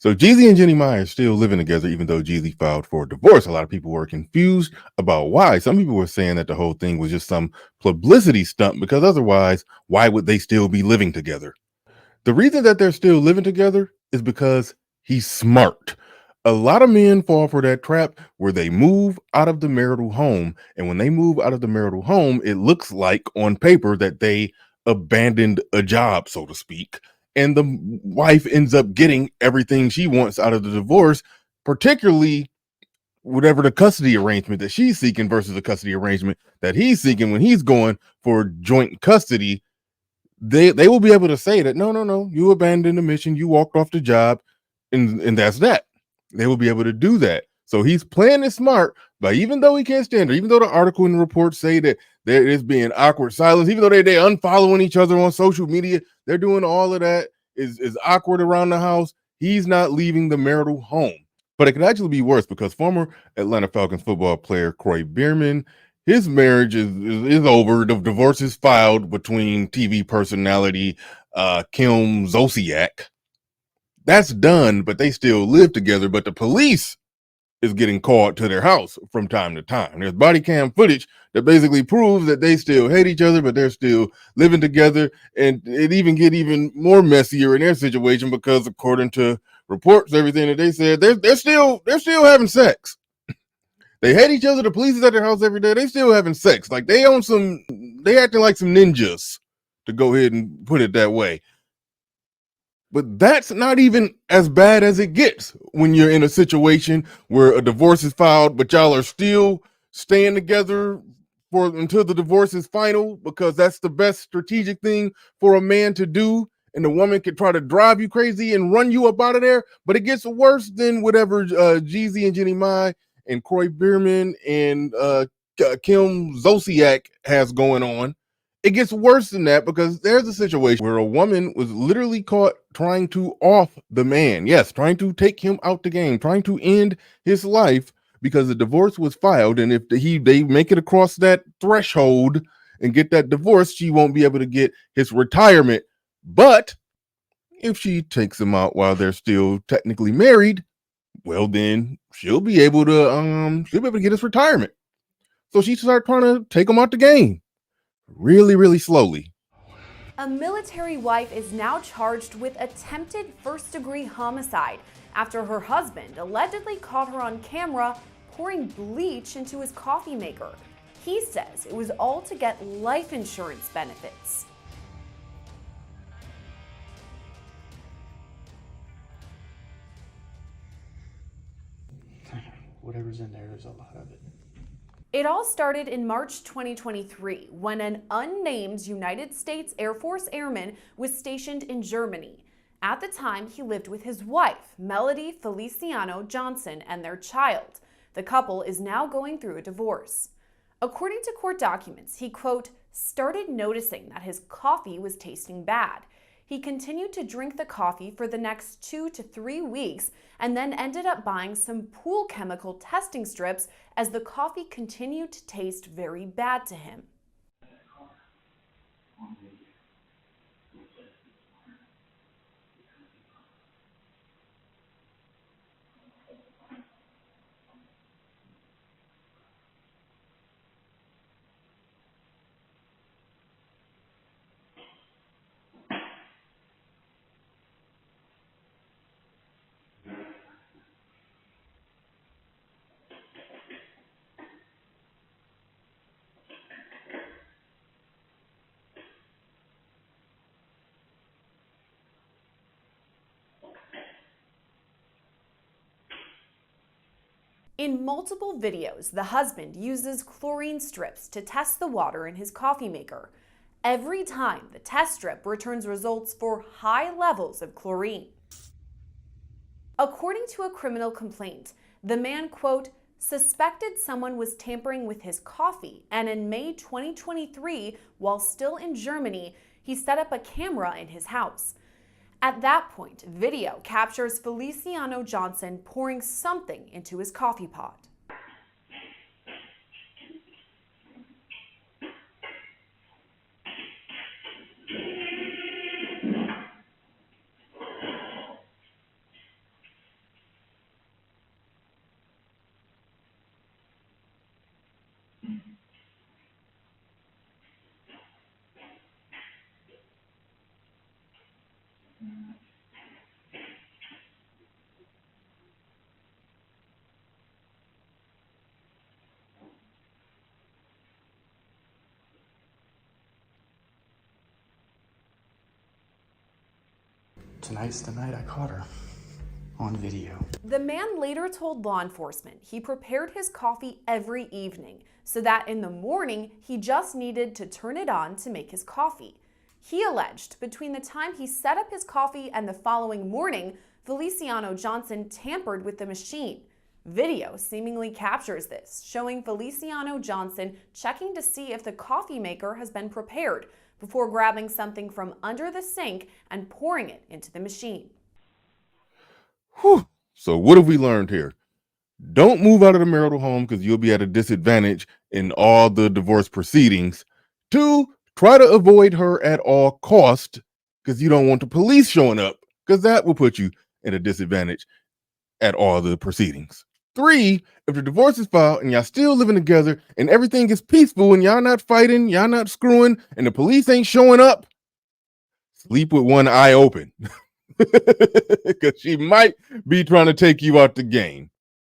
So Jeezy and Jeannie Mai are still living together, even though Jeezy filed for divorce. A lot of people were confused about why. Some people were saying that the whole thing was just some publicity stunt because otherwise, why would they still be living together? The reason that they're still living together is because he's smart. A lot of men fall for that trap where they move out of the marital home. And when they move out of the marital home, it looks like on paper that they abandoned a job, so to speak. And the wife ends up getting everything she wants out of the divorce, particularly whatever the custody arrangement that she's seeking versus the custody arrangement that he's seeking when he's going for joint custody. They will be able to say that no, you abandoned the mission, you walked off the job, and that's that. They will be able to do that. So he's playing it smart, but even though he can't stand her, even though the article and the reports say that there is being awkward silence, even though they unfollowing each other on social media, they're doing all of that is awkward around the house. He's not leaving the marital home. But it could actually be worse because former Atlanta Falcons football player Corey Bierman, his marriage is over. The divorce is filed between TV personality Kim Zolciak. That's done, but they still live together. But the police is getting called to their house from time to time. There's body cam footage that basically proves that they still hate each other, but they're still living together. And it even get even more messier in their situation because according to reports, everything that they said, they're still having sex. They hate each other. The police is at their house every day. They still having sex. Like they acting like some ninjas, to go ahead and put it that way. But that's not even as bad as it gets when you're in a situation where a divorce is filed, but y'all are still staying together for until the divorce is final because that's the best strategic thing for a man to do. And the woman can try to drive you crazy and run you up out of there. But it gets worse than whatever Jeezy and Jeannie Mai and Corey Bierman and Kim Zolciak has going on. It gets worse than that because there's a situation where a woman was literally caught trying to off the man. Yes, trying to take him out the game, trying to end his life because the divorce was filed. And if they make it across that threshold and get that divorce, she won't be able to get his retirement. But if she takes him out while they're still technically married, well, then she'll be able to get his retirement. So she started trying to take him out the game really, really slowly. A military wife is now charged with attempted first-degree homicide after her husband allegedly caught her on camera pouring bleach into his coffee maker. He says it was all to get life insurance benefits. Whatever's in there's a lot of it. It all started in March 2023 when an unnamed United States Air Force airman was stationed in Germany. At the time, he lived with his wife, Melody Feliciano Johnson, and their child. The couple is now going through a divorce. According to court documents, he, quote, started noticing that his coffee was tasting bad. He continued to drink the coffee for the next 2 to 3 weeks and then ended up buying some pool chemical testing strips as the coffee continued to taste very bad to him. In multiple videos, the husband uses chlorine strips to test the water in his coffee maker. Every time, the test strip returns results for high levels of chlorine. According to a criminal complaint, the man, quote, suspected someone was tampering with his coffee, and in May 2023, while still in Germany, he set up a camera in his house. At that point, video captures Feliciano Johnson pouring something into his coffee pot. Tonight's the night I caught her. On video. The man later told law enforcement he prepared his coffee every evening so that in the morning he just needed to turn it on to make his coffee. He alleged between the time he set up his coffee and the following morning, Feliciano Johnson tampered with the machine. Video seemingly captures this, showing Feliciano Johnson checking to see if the coffee maker has been prepared before grabbing something from under the sink and pouring it into the machine. Whew. So what have we learned here? Don't move out of the marital home because you'll be at a disadvantage in all the divorce proceedings. 2, try to avoid her at all cost because you don't want the police showing up because that will put you at a disadvantage at all the proceedings. 3, if the divorce is filed and y'all still living together and everything is peaceful and y'all not fighting, y'all not screwing, and the police ain't showing up, sleep with one eye open. Because she might be trying to take you out the game.